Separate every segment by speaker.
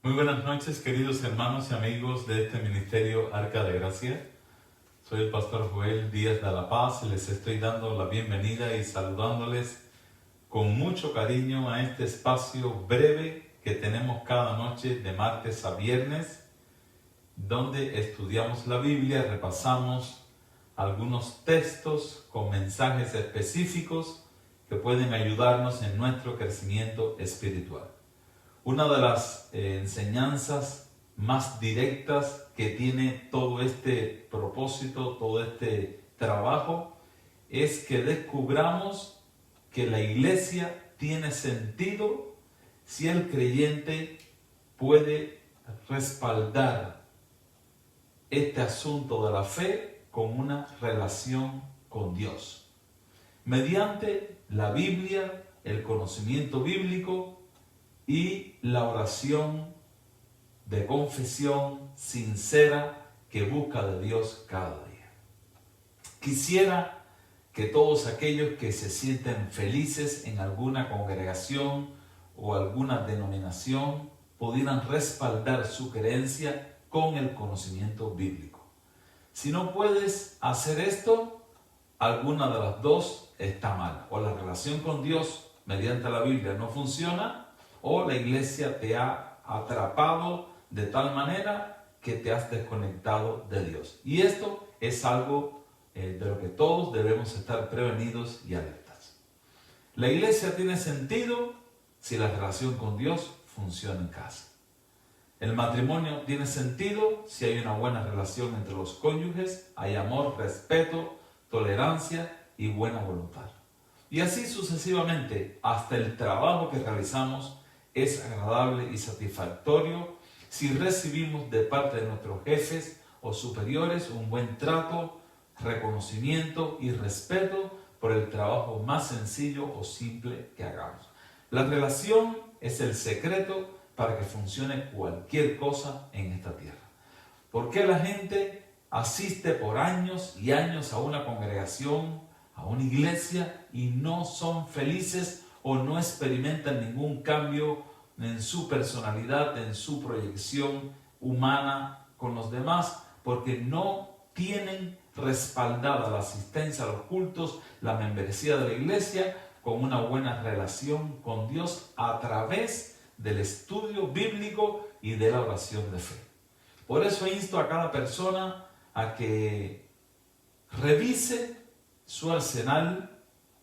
Speaker 1: Muy buenas noches, queridos hermanos y amigos de este ministerio Arca de Gracia. Soy el pastor Joel Díaz de la Paz y les estoy dando la bienvenida y saludándoles con mucho cariño a este espacio breve que tenemos cada noche de martes a viernes, donde estudiamos la Biblia, repasamos algunos textos con mensajes específicos que pueden ayudarnos en nuestro crecimiento espiritual. Una de las enseñanzas más directas que tiene todo este propósito, todo este trabajo, es que descubramos que la iglesia tiene sentido si el creyente puede respaldar este asunto de la fe con una relación con Dios. Mediante la Biblia, el conocimiento bíblico, y la oración de confesión sincera que busca de Dios cada día. Quisiera que todos aquellos que se sienten felices en alguna congregación o alguna denominación pudieran respaldar su creencia con el conocimiento bíblico. Si no puedes hacer esto, alguna de las dos está mal. O la relación con Dios mediante la Biblia no funciona, o la iglesia te ha atrapado de tal manera que te has desconectado de Dios. Y esto es algo de lo que todos debemos estar prevenidos y alertas. La iglesia tiene sentido si la relación con Dios funciona en casa. El matrimonio tiene sentido si hay una buena relación entre los cónyuges, hay amor, respeto, tolerancia y buena voluntad. Y así sucesivamente, hasta el trabajo que realizamos es agradable y satisfactorio si recibimos de parte de nuestros jefes o superiores un buen trato, reconocimiento y respeto por el trabajo más sencillo o simple que hagamos. La relación es el secreto para que funcione cualquier cosa en esta tierra. ¿Por qué la gente asiste por años y años a una congregación, a una iglesia y no son felices o no experimentan ningún cambio en su personalidad, en su proyección humana con los demás? Porque no tienen respaldada la asistencia a los cultos, la membresía de la iglesia, con una buena relación con Dios a través del estudio bíblico y de la oración de fe. Por eso insto a cada persona a que revise su arsenal,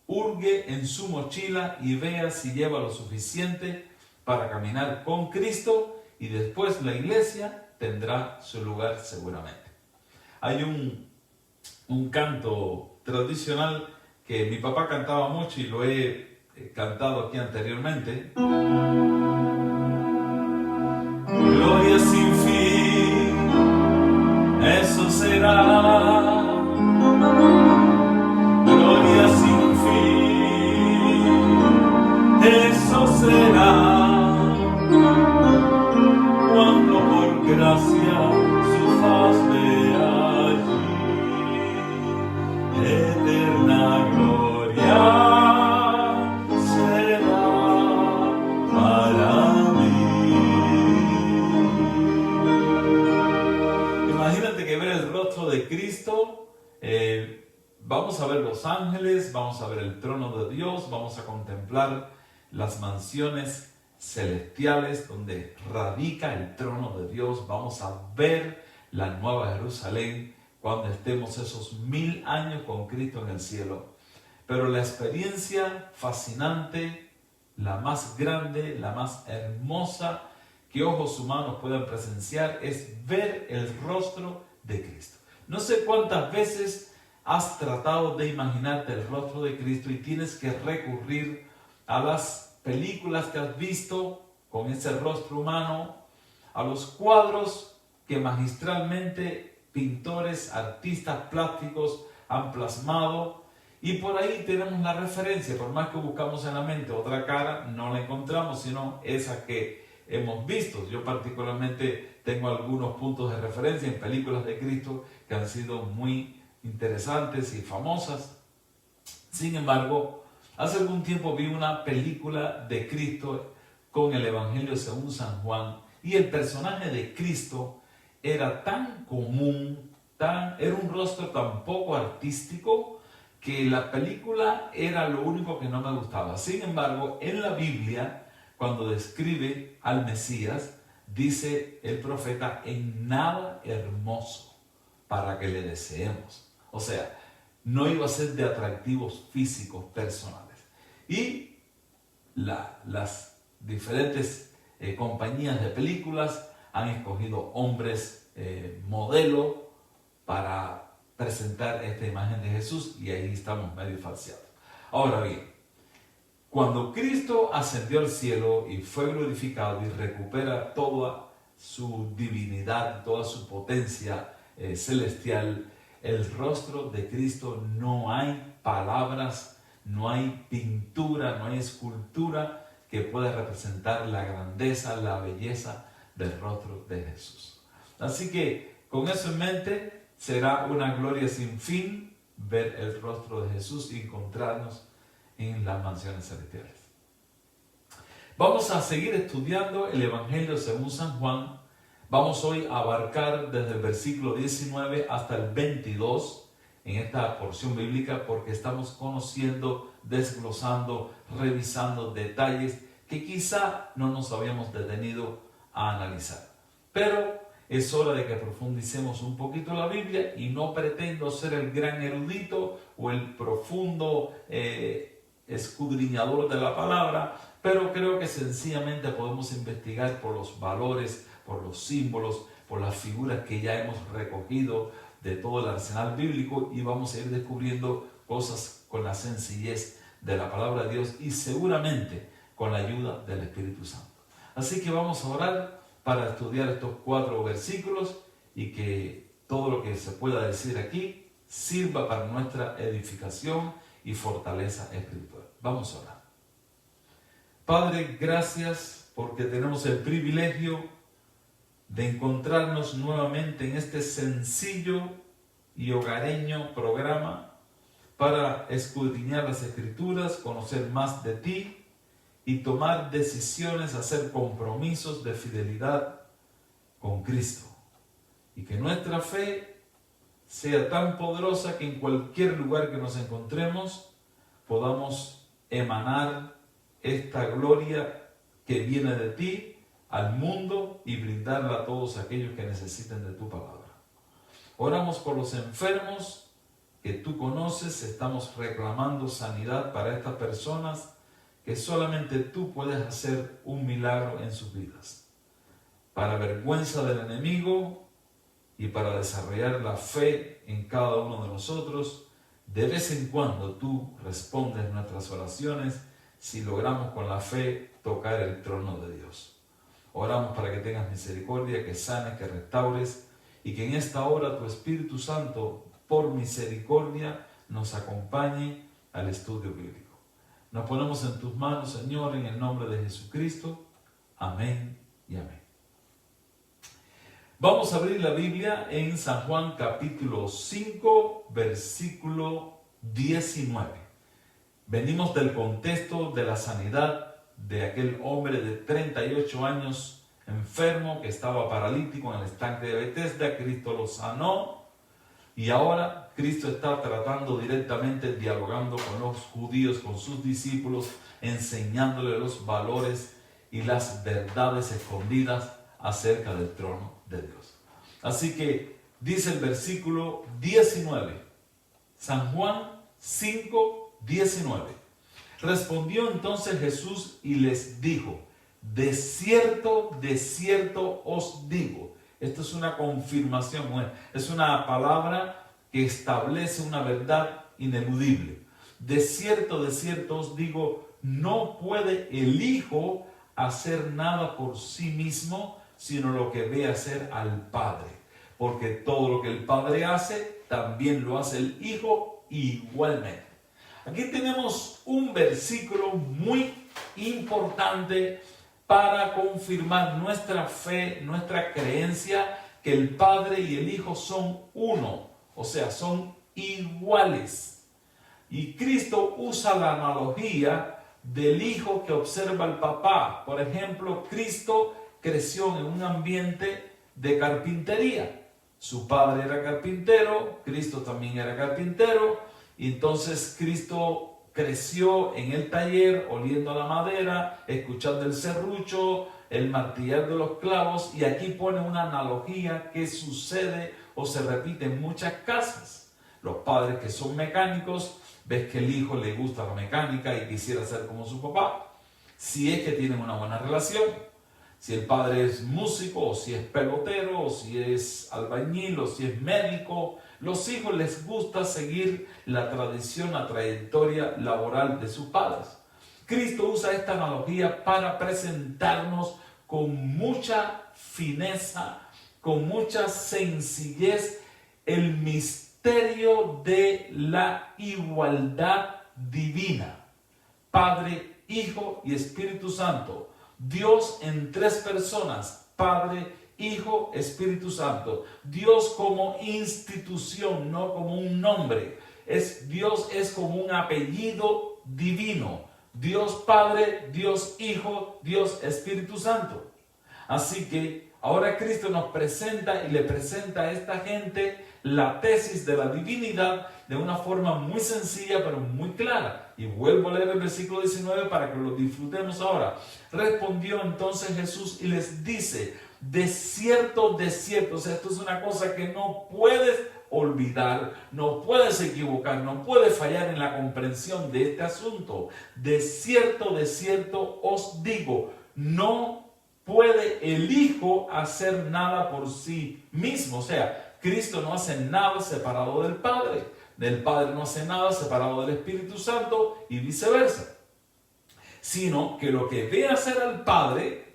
Speaker 1: hurgue en su mochila y vea si lleva lo suficiente para caminar con Cristo, y después la iglesia tendrá su lugar seguramente. Hay un canto tradicional que mi papá cantaba mucho y lo he cantado aquí anteriormente. Gloria sin fin, eso será. Gloria sin fin, eso será. Cuando por gracia su faz vea allí, eterna gloria será para mí. Imagínate que ver el rostro de Cristo, vamos a ver los ángeles, vamos a ver el trono de Dios, vamos a contemplar las mansiones celestiales donde radica el trono de Dios. Vamos a ver la nueva Jerusalén cuando estemos esos 1000 años con Cristo en el cielo. Pero la experiencia fascinante, la más grande, la más hermosa que ojos humanos puedan presenciar es ver el rostro de Cristo. No sé cuántas veces has tratado de imaginarte el rostro de Cristo y tienes que recurrir a las películas que has visto con ese rostro humano, a los cuadros que magistralmente pintores, artistas plásticos han plasmado, y por ahí tenemos la referencia. Por más que buscamos en la mente otra cara, no la encontramos, sino esa que hemos visto. Yo particularmente tengo algunos puntos de referencia en películas de Cristo que han sido muy interesantes y famosas. Sin embargo, hace algún tiempo vi una película de Cristo con el Evangelio según San Juan Y el personaje de Cristo era tan común, era un rostro tan poco artístico, que la película era lo único que no me gustaba. Sin embargo, en la Biblia, cuando describe al Mesías, dice el profeta: en nada hermoso para que le deseemos. O sea, no iba a ser de atractivos físicos personales. Y las diferentes compañías de películas han escogido hombres modelo para presentar esta imagen de Jesús, y ahí estamos medio falseados. Ahora bien, cuando Cristo ascendió al cielo y fue glorificado y recupera toda su divinidad, toda su potencia celestial, el rostro de Cristo, no hay palabras, no hay pintura, no hay escultura que pueda representar la grandeza, la belleza del rostro de Jesús. Así que con eso en mente, será una gloria sin fin ver el rostro de Jesús y encontrarnos en las mansiones celestiales. Vamos a seguir estudiando el Evangelio según San Juan. Vamos hoy a abarcar desde el versículo 19 hasta el 22 en esta porción bíblica, porque estamos conociendo, desglosando, revisando detalles que quizá no nos habíamos detenido a analizar. Pero es hora de que profundicemos un poquito la Biblia, y no pretendo ser el gran erudito o el profundo escudriñador de la palabra, pero creo que sencillamente podemos investigar por los valores, por los símbolos, por las figuras que ya hemos recogido de todo el arsenal bíblico, y vamos a ir descubriendo cosas con la sencillez de la palabra de Dios y seguramente con la ayuda del Espíritu Santo. Así que vamos a orar para estudiar estos 4 versículos y que todo lo que se pueda decir aquí sirva para nuestra edificación y fortaleza espiritual. Vamos a orar. Padre, gracias porque tenemos el privilegio de encontrarnos nuevamente en este sencillo y hogareño programa para escudriñar las Escrituras, conocer más de ti y tomar decisiones, hacer compromisos de fidelidad con Cristo. Y que nuestra fe sea tan poderosa que en cualquier lugar que nos encontremos podamos emanar esta gloria que viene de ti al mundo y brindarla a todos aquellos que necesiten de tu palabra. Oramos por los enfermos que tú conoces, estamos reclamando sanidad para estas personas, que solamente tú puedes hacer un milagro en sus vidas. Para vergüenza del enemigo y para desarrollar la fe en cada uno de nosotros, de vez en cuando tú respondes nuestras oraciones si logramos con la fe tocar el trono de Dios. Oramos para que tengas misericordia, que sanes, que restaures, y que en esta hora tu Espíritu Santo, por misericordia, nos acompañe al estudio bíblico. Nos ponemos en tus manos, Señor, en el nombre de Jesucristo. Amén y amén. Vamos a abrir la Biblia en San Juan capítulo 5, versículo 19. Venimos del contexto de la sanidad de aquel hombre de 38 años enfermo que estaba paralítico en el estanque de Betesda. Cristo lo sanó y ahora Cristo está tratando directamente, dialogando con los judíos, con sus discípulos, enseñándoles los valores y las verdades escondidas acerca del trono de Dios. Así que dice el versículo 19, San Juan 5, 19. Respondió entonces Jesús y les dijo: de cierto os digo. Esto es una confirmación, es una palabra que establece una verdad ineludible. De cierto os digo, no puede el Hijo hacer nada por sí mismo, sino lo que ve hacer al Padre. Porque todo lo que el Padre hace, también lo hace el Hijo igualmente. Aquí tenemos un versículo muy importante para confirmar nuestra fe, nuestra creencia que el Padre y el Hijo son uno, o sea, son iguales. Y Cristo usa la analogía del hijo que observa al papá. Por ejemplo, Cristo creció en un ambiente de carpintería. Su padre era carpintero, Cristo también era carpintero, y entonces Cristo creció en el taller, oliendo la madera, escuchando el serrucho, el martillar de los clavos, y aquí pone una analogía que sucede o se repite en muchas casas. Los padres que son mecánicos, ves que el hijo le gusta la mecánica y quisiera ser como su papá, si es que tienen una buena relación. Si el padre es músico, o si es pelotero, o si es albañil, o si es médico, los hijos les gusta seguir la tradición, la trayectoria laboral de sus padres. Cristo usa esta analogía para presentarnos con mucha fineza, con mucha sencillez, el misterio de la igualdad divina. Padre, Hijo y Espíritu Santo. Dios en tres personas, Padre, Hijo, Espíritu Santo. Dios como institución, no como un nombre. Dios es como un apellido divino. Dios Padre, Dios Hijo, Dios Espíritu Santo. Así que ahora Cristo nos presenta y le presenta a esta gente la tesis de la divinidad de una forma muy sencilla pero muy clara. Y vuelvo a leer el versículo 19 para que lo disfrutemos ahora. Respondió entonces Jesús y les dice: de cierto, o sea, esto es una cosa que no puedes olvidar, no puedes equivocar, no puedes fallar en la comprensión de este asunto. De cierto os digo, no puede el Hijo hacer nada por sí mismo. O sea, Cristo no hace nada separado del Padre no hace nada separado del Espíritu Santo y viceversa, sino que lo que ve hacer al Padre,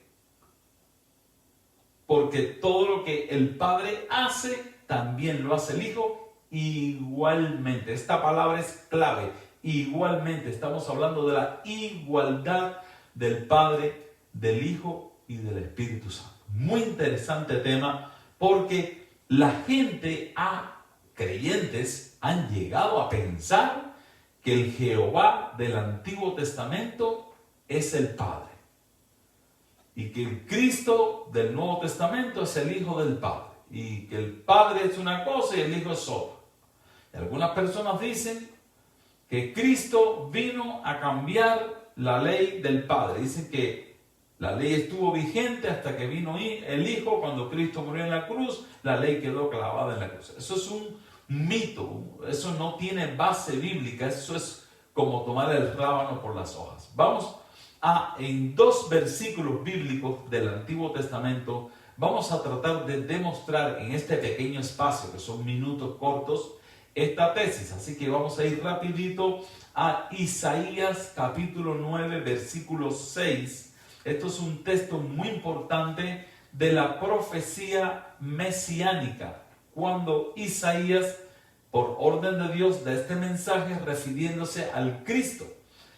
Speaker 1: porque todo lo que el Padre hace, también lo hace el Hijo igualmente. Esta palabra es clave, igualmente. Estamos hablando de la igualdad del Padre, del Hijo y del Espíritu Santo. Muy interesante tema, porque la gente creyentes han llegado a pensar que el Jehová del Antiguo Testamento es el Padre y que el Cristo del Nuevo Testamento es el Hijo del Padre y que el Padre es una cosa y el Hijo es otra. Y algunas personas dicen que Cristo vino a cambiar la ley del Padre. Dicen que la ley estuvo vigente hasta que vino el Hijo. Cuando Cristo murió en la cruz, la ley quedó clavada en la cruz. Eso es un mito, eso no tiene base bíblica, eso es como tomar el rábano por las hojas. Vamos en dos versículos bíblicos del Antiguo Testamento, vamos a tratar de demostrar en este pequeño espacio, que son minutos cortos, esta tesis. Así que vamos a ir rapidito a Isaías capítulo 9, versículo 6. Esto es un texto muy importante de la profecía mesiánica, cuando Isaías, por orden de Dios, da este mensaje refiriéndose al Cristo.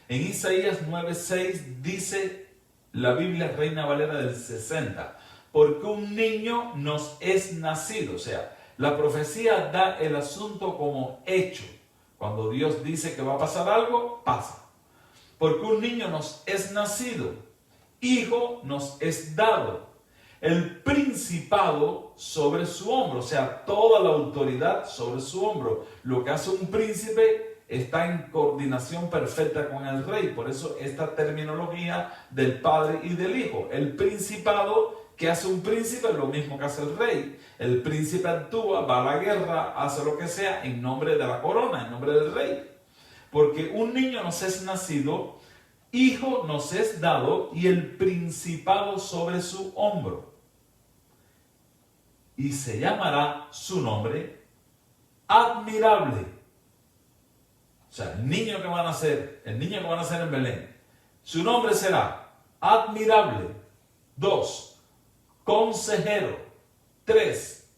Speaker 1: En Isaías 9:6 dice la Biblia Reina Valera del 60, porque un niño nos es nacido. O sea, la profecía da el asunto como hecho. Cuando Dios dice que va a pasar algo, pasa. Porque un niño nos es nacido, hijo nos es dado, el principado sobre su hombro, o sea, toda la autoridad sobre su hombro. Lo que hace un príncipe está en coordinación perfecta con el rey. Por eso esta terminología del Padre y del Hijo. El principado que hace un príncipe es lo mismo que hace el rey. El príncipe actúa, va a la guerra, hace lo que sea en nombre de la corona, en nombre del rey. Porque un niño nos es nacido, hijo nos es dado, y el principado sobre su hombro. Y se llamará su nombre Admirable. O sea, el niño que va a nacer en Belén, su nombre será Admirable. 2, Consejero. 3,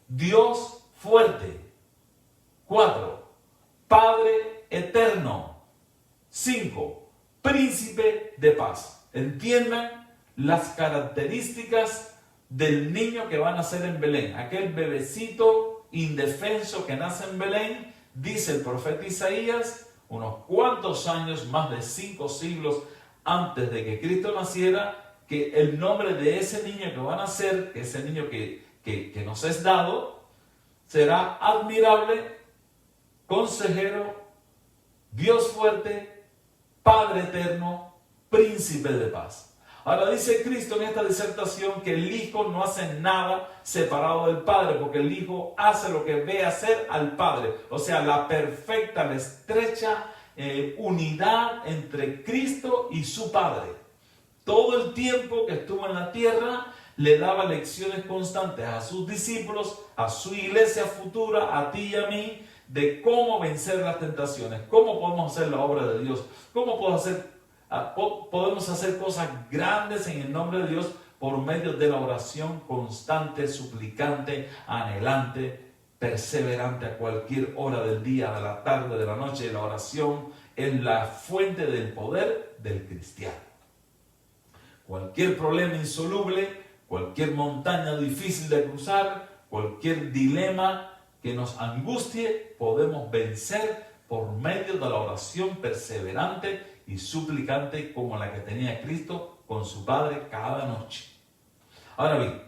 Speaker 1: Dios fuerte. 4, Padre eterno. 5, Príncipe de paz. Entiendan las características del niño que va a nacer en Belén. Aquel bebecito indefenso que nace en Belén, dice el profeta Isaías, unos cuantos años, más de 5 siglos antes de que Cristo naciera, que el nombre de ese niño que van a nacer, ese niño que nos es dado, será admirable, consejero, Dios fuerte, Padre eterno, príncipe de paz. Ahora dice Cristo en esta disertación que el Hijo no hace nada separado del Padre, porque el Hijo hace lo que ve hacer al Padre. O sea, la perfecta, la estrecha unidad entre Cristo y su Padre. Todo el tiempo que estuvo en la tierra, le daba lecciones constantes a sus discípulos, a su iglesia futura, a ti y a mí, de cómo vencer las tentaciones, cómo podemos hacer la obra de Dios, cómo podemos hacer cosas grandes en el nombre de Dios por medio de la oración constante, suplicante, anhelante, perseverante a cualquier hora del día, de la tarde, de la noche. La oración es la fuente del poder del cristiano. Cualquier problema insoluble, cualquier montaña difícil de cruzar, cualquier dilema que nos angustie, podemos vencer por medio de la oración perseverante y suplicante como la que tenía Cristo con su Padre cada noche. Ahora bien,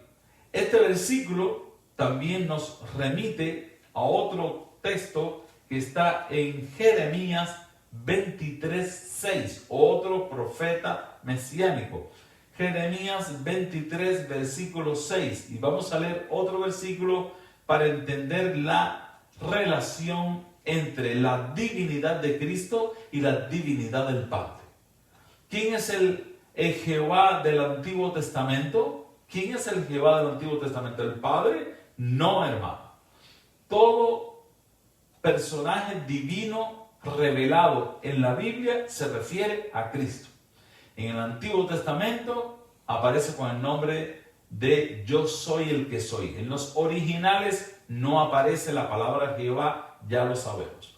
Speaker 1: este versículo también nos remite a otro texto que está en Jeremías 23:6, otro profeta mesiánico. Jeremías 23, versículo 6. Y vamos a leer otro versículo para entender la relación entre la divinidad de Cristo y la divinidad del Padre. ¿Quién es el Jehová del Antiguo Testamento? ¿Quién es el Jehová del Antiguo Testamento? ¿El Padre? No, hermano. Todo personaje divino revelado en la Biblia se refiere a Cristo. En el Antiguo Testamento aparece con el nombre de yo soy el que soy. En los originales no aparece la palabra Jehová, ya lo sabemos.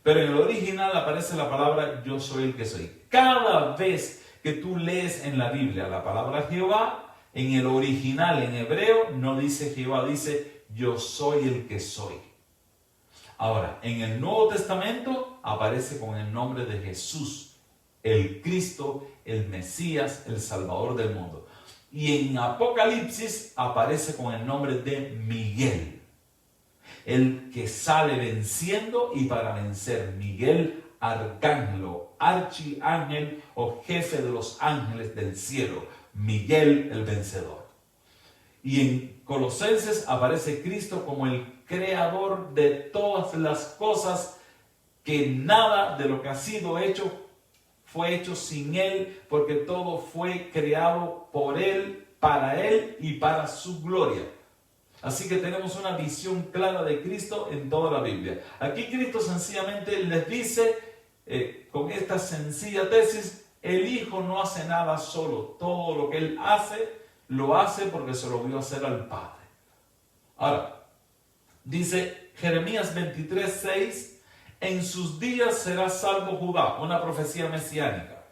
Speaker 1: Pero en el original aparece la palabra yo soy el que soy. Cada vez que tú lees en la Biblia la palabra Jehová, en el original, en hebreo, no dice Jehová, dice yo soy el que soy. Ahora, en el Nuevo Testamento aparece con el nombre de Jesús, el Cristo, el Mesías, el Salvador del mundo. Y en Apocalipsis aparece con el nombre de Miguel, el que sale venciendo y para vencer. Miguel, arcángel, archiángel o jefe de los ángeles del cielo. Miguel, el vencedor. Y en Colosenses aparece Cristo como el creador de todas las cosas, que nada de lo que ha sido hecho fue hecho sin Él, porque todo fue creado por Él, y para su gloria. Así que tenemos una visión clara de Cristo en toda la Biblia. Aquí Cristo sencillamente les dice, con esta sencilla tesis, el Hijo no hace nada solo. Todo lo que Él hace, lo hace porque se lo vio hacer al Padre. Ahora, dice Jeremías 23:6, en sus días será salvo Judá, una profecía mesiánica,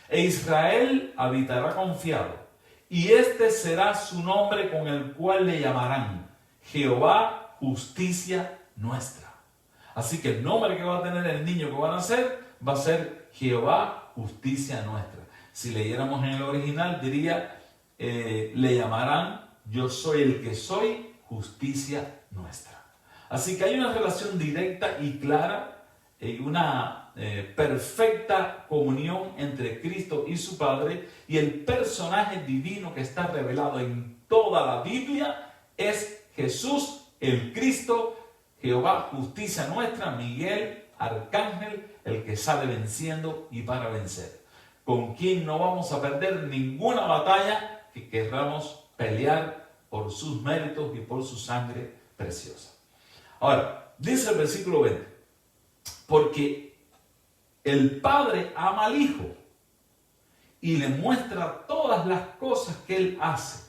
Speaker 1: e Israel habitará confiado, y este será su nombre con el cual le llamarán Jehová, justicia nuestra. Así que el nombre que va a tener el niño que va a nacer va a ser Jehová, justicia nuestra. Si leyéramos en el original diría, le llamarán yo soy el que soy, justicia nuestra. Así que hay una relación directa y clara, una perfecta comunión entre Cristo y su Padre, y el personaje divino que está revelado en toda la Biblia es Jesús, el Cristo, Jehová, justicia nuestra, Miguel, arcángel, el que sale venciendo y para vencer. Con quien no vamos a perder ninguna batalla que querramos pelear por sus méritos y por su sangre preciosa. Ahora, dice el versículo 20, porque el Padre ama al Hijo y le muestra todas las cosas que Él hace,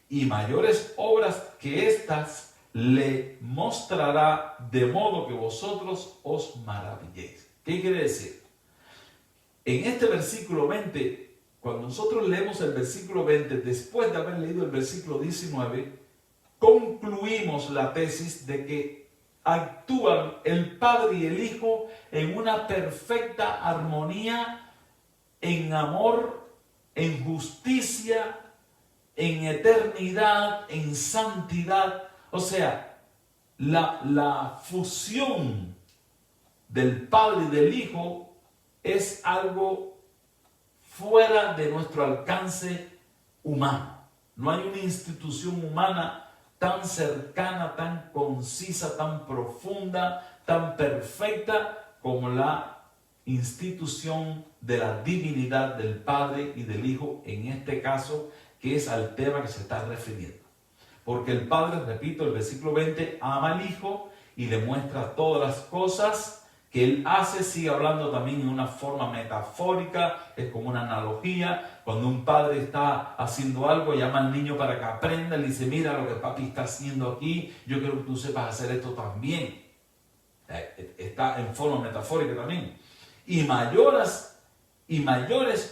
Speaker 1: y mayores obras que estas le mostrará, de modo que vosotros os maravilléis. ¿Qué quiere decir? En este versículo 20, cuando nosotros leemos el versículo 20, después de haber leído el versículo 19, concluimos la tesis de que actúan el Padre y el Hijo en una perfecta armonía, en amor, en justicia, en eternidad, en santidad. O sea, la fusión del Padre y del Hijo es algo fuera de nuestro alcance humano. No hay una institución humana tan cercana, tan concisa, tan profunda, tan perfecta como la institución de la divinidad del Padre y del Hijo, en este caso, que es al tema que se está refiriendo. Porque el Padre, repito, el versículo 20, ama al Hijo y le muestra todas las cosas que Él hace. Sigue hablando también en una forma metafórica, es como una analogía. Cuando un padre está haciendo algo, llama al niño para que aprenda, le dice, mira lo que papi está haciendo aquí, yo quiero que tú sepas hacer esto también. Está en forma metafórica también. Y mayores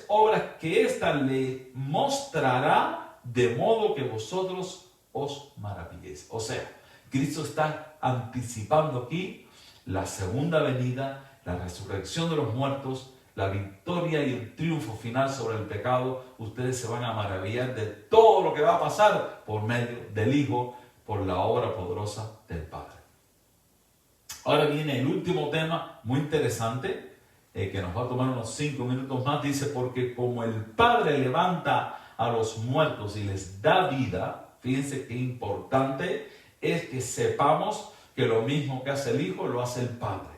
Speaker 1: obras que ésta le mostrará, de modo que vosotros os maravilléis. O sea, Cristo está anticipando aquí la segunda venida, la resurrección de los muertos, la victoria y el triunfo final sobre el pecado. Ustedes se van a maravillar de todo lo que va a pasar por medio del Hijo, por la obra poderosa del Padre. Ahora viene el último tema muy interesante, que nos va a tomar unos 5 minutos más. Dice, porque como el Padre levanta a los muertos y les da vida, fíjense qué importante es que sepamos que lo mismo que hace el Hijo lo hace el Padre.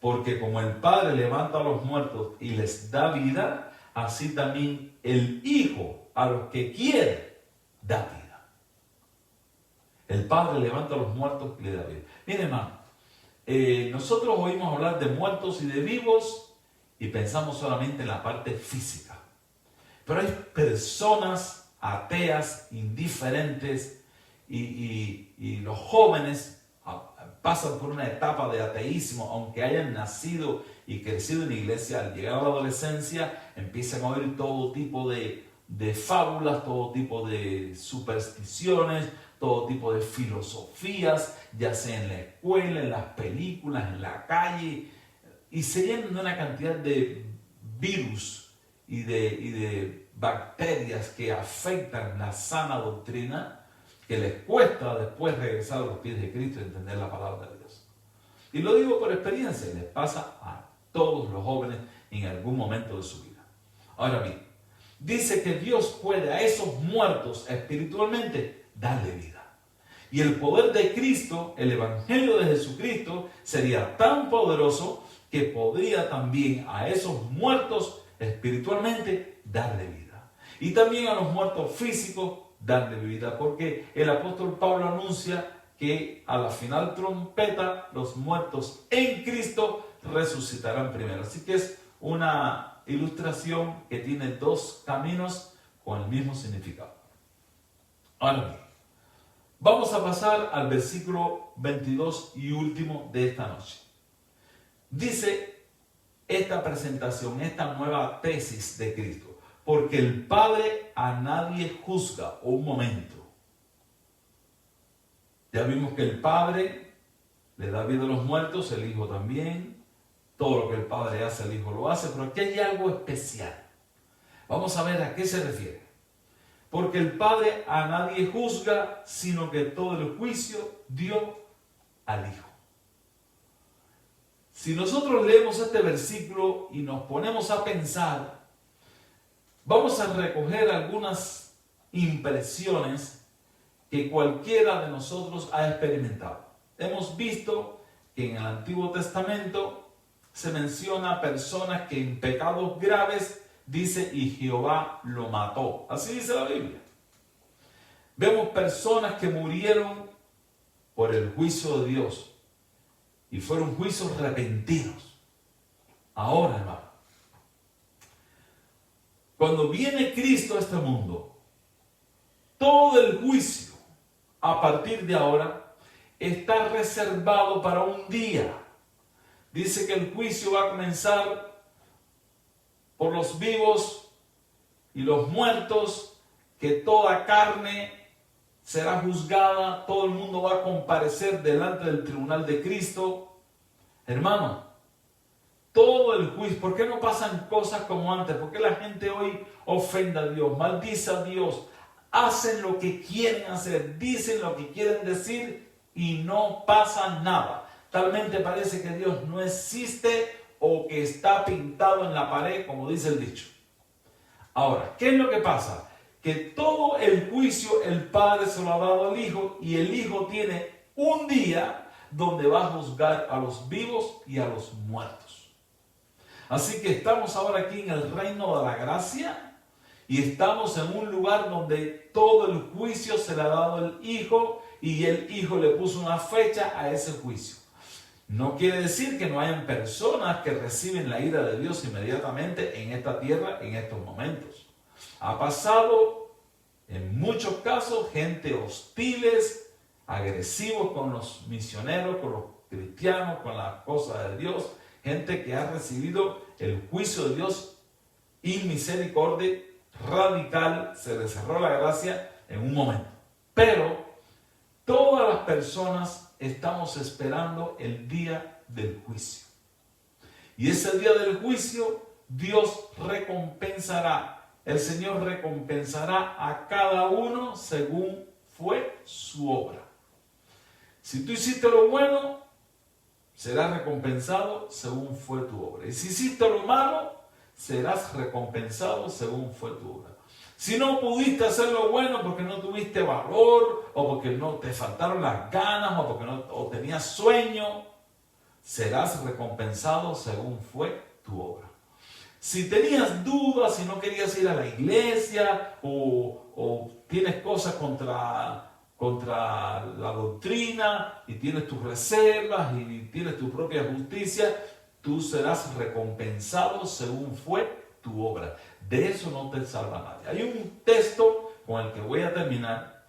Speaker 1: Porque como el Padre levanta a los muertos y les da vida, así también el Hijo a los que quiere da vida. El Padre levanta a los muertos y le da vida. Miren, hermano, nosotros oímos hablar de muertos y de vivos y pensamos solamente en la parte física. Pero hay personas ateas, indiferentes, y los jóvenes pasan por una etapa de ateísmo, aunque hayan nacido y crecido en la iglesia. Al llegar a la adolescencia empiezan a oír todo tipo de fábulas, todo tipo de supersticiones, todo tipo de filosofías, ya sea en la escuela, en las películas, en la calle, y se llenan de una cantidad de virus y de bacterias que afectan la sana doctrina, que les cuesta después regresar a los pies de Cristo y entender la palabra de Dios. Y lo digo por experiencia, les pasa a todos los jóvenes en algún momento de su vida. Ahora bien, dice que Dios puede a esos muertos espiritualmente darle vida. Y el poder de Cristo, el Evangelio de Jesucristo, sería tan poderoso que podría también a esos muertos espiritualmente darle vida. Y también a los muertos físicos darle vida, porque el apóstol Pablo anuncia que a la final trompeta los muertos en Cristo resucitarán primero. Así que es una ilustración que tiene dos caminos con el mismo significado. Ahora bien, vamos a pasar al versículo 22 y último de esta noche. Dice esta presentación, esta nueva tesis de Cristo: porque el Padre a nadie juzga. Un momento. Ya vimos que el Padre le da vida a los muertos, el Hijo también. Todo lo que el Padre hace, el Hijo lo hace. Pero aquí hay algo especial. Vamos a ver a qué se refiere. Porque el Padre a nadie juzga, sino que todo el juicio dio al Hijo. Si nosotros leemos este versículo y nos ponemos a pensar, vamos a recoger algunas impresiones que cualquiera de nosotros ha experimentado. Hemos visto que en el Antiguo Testamento se menciona personas que en pecados graves dice, y Jehová lo mató. Así dice la Biblia. Vemos personas que murieron por el juicio de Dios y fueron juicios repentinos. Ahora, hermano, cuando viene Cristo a este mundo, todo el juicio a partir de ahora está reservado para un día. Dice que el juicio va a comenzar por los vivos y los muertos, que toda carne será juzgada, todo el mundo va a comparecer delante del tribunal de Cristo. Hermano, todo el juicio. ¿Por qué no pasan cosas como antes? ¿Por qué la gente hoy ofende a Dios, maldice a Dios, hacen lo que quieren hacer, dicen lo que quieren decir y no pasa nada? Talmente parece que Dios no existe o que está pintado en la pared, como dice el dicho. Ahora, ¿qué es lo que pasa? Que todo el juicio el Padre se lo ha dado al Hijo y el Hijo tiene un día donde va a juzgar a los vivos y a los muertos. Así que estamos ahora aquí en el reino de la gracia y estamos en un lugar donde todo el juicio se le ha dado al Hijo y el Hijo le puso una fecha a ese juicio. No quiere decir que no hayan personas que reciben la ira de Dios inmediatamente en esta tierra en estos momentos. Ha pasado en muchos casos gente hostiles, agresivos con los misioneros, con los cristianos, con las cosas de Dios, gente que ha recibido el juicio de Dios y misericordia radical, se le cerró la gracia en un momento. Pero todas las personas estamos esperando el día del juicio. Y ese día del juicio, Dios recompensará, el Señor recompensará a cada uno según fue su obra. Si tú hiciste lo bueno, serás recompensado según fue tu obra. Y si hiciste lo malo, serás recompensado según fue tu obra. Si no pudiste hacer lo bueno porque no tuviste valor, o porque no te faltaron las ganas, o porque o tenías sueño, serás recompensado según fue tu obra. Si tenías dudas, si no querías ir a la iglesia, o tienes cosas contra la doctrina, y tienes tus reservas, y tienes tu propia justicia, tú serás recompensado según fue tu obra. De eso no te salva nadie. Hay un texto con el que voy a terminar.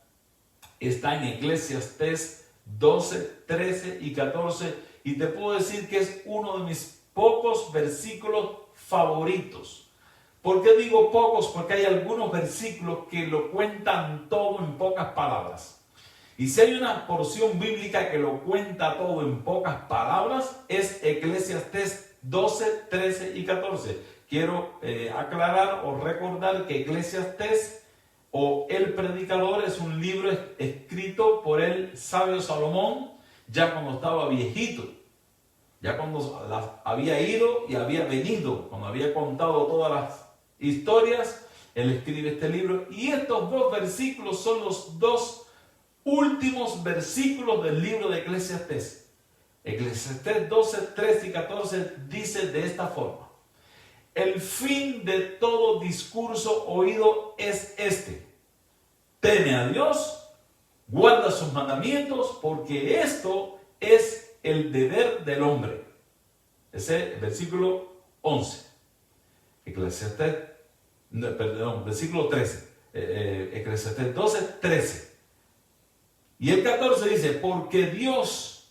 Speaker 1: Está en Eclesiastés 12, 13 y 14. Y te puedo decir que es uno de mis pocos versículos favoritos. ¿Por qué digo pocos? Porque hay algunos versículos que lo cuentan todo en pocas palabras. Y si hay una porción bíblica que lo cuenta todo en pocas palabras, es Eclesiastés 12, 13 y 14. Quiero aclarar o recordar que Eclesiastés o El Predicador es un libro escrito por el sabio Salomón ya cuando estaba viejito, ya cuando había ido y había venido, cuando había contado todas las historias, él escribe este libro. Y estos dos versículos son los dos últimos versículos del libro de Eclesiastés. Eclesiastés 12, 13 y 14 dice de esta forma: el fin de todo discurso oído es este: teme a Dios, guarda sus mandamientos, porque esto es el deber del hombre. Ese es el versículo 11. Versículo 13. Eclesiastés 12, 13. Y el 14 dice: porque Dios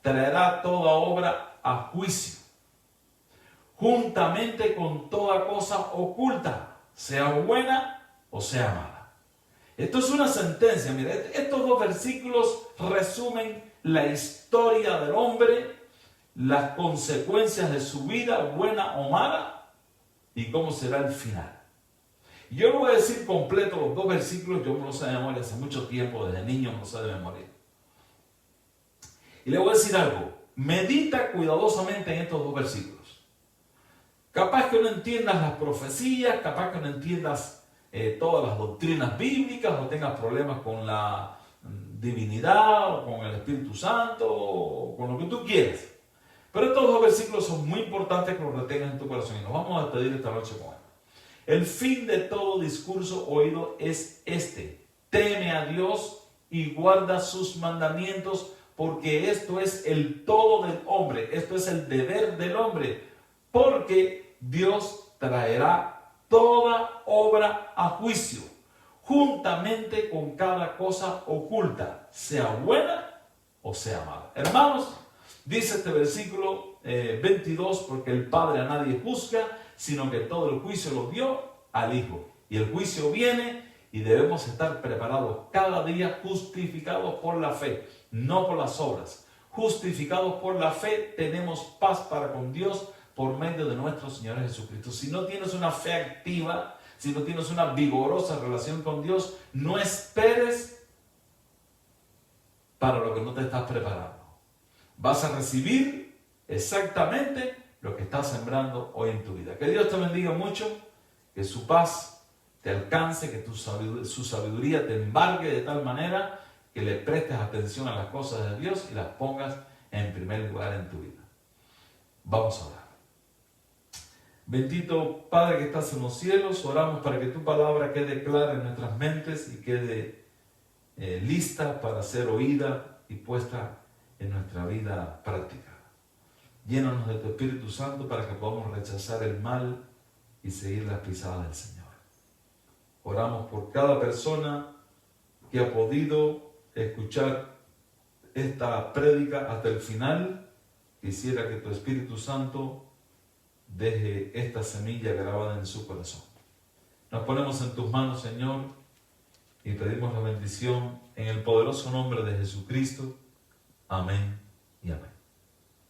Speaker 1: traerá toda obra a juicio, juntamente con toda cosa oculta, sea buena o sea mala. Esto es una sentencia. Mira, estos dos versículos resumen la historia del hombre, las consecuencias de su vida, buena o mala, y cómo será el final. Yo no voy a decir completo los dos versículos, yo me los sé de memoria hace mucho tiempo, desde niño me los sé de memoria. Y le voy a decir algo: medita cuidadosamente en estos dos versículos. Capaz que no entiendas las profecías, capaz que no entiendas todas las doctrinas bíblicas, o tengas problemas con la divinidad, o con el Espíritu Santo, o con lo que tú quieras. Pero estos dos versículos son muy importantes que los retengas en tu corazón, y nos vamos a despedir esta noche con él. El fin de todo discurso oído es este: teme a Dios y guarda sus mandamientos, porque esto es el todo del hombre, esto es el deber del hombre, porque Dios traerá toda obra a juicio, juntamente con cada cosa oculta, sea buena o sea mala. Hermanos, dice este versículo 22, porque el Padre a nadie juzga, sino que todo el juicio lo dio al Hijo. Y el juicio viene y debemos estar preparados cada día, justificados por la fe, no por las obras. justificados por la fe, tenemos paz para con Dios por medio de nuestro Señor Jesucristo. Si no tienes una fe activa, si no tienes una vigorosa relación con Dios, no esperes para lo que no te estás preparando. Vas a recibir exactamente lo que estás sembrando hoy en tu vida. Que Dios te bendiga mucho, que su paz te alcance, que su sabiduría te embargue de tal manera que le prestes atención a las cosas de Dios y las pongas en primer lugar en tu vida. Vamos a orar. Bendito Padre que estás en los cielos, oramos para que tu palabra quede clara en nuestras mentes y quede lista para ser oída y puesta en nuestra vida práctica. Llénanos de tu Espíritu Santo para que podamos rechazar el mal y seguir las pisadas del Señor. Oramos por cada persona que ha podido escuchar esta prédica hasta el final. Quisiera que tu Espíritu Santo deje esta semilla grabada en su corazón. Nos ponemos en tus manos, Señor, y pedimos la bendición en el poderoso nombre de Jesucristo. Amén y amén.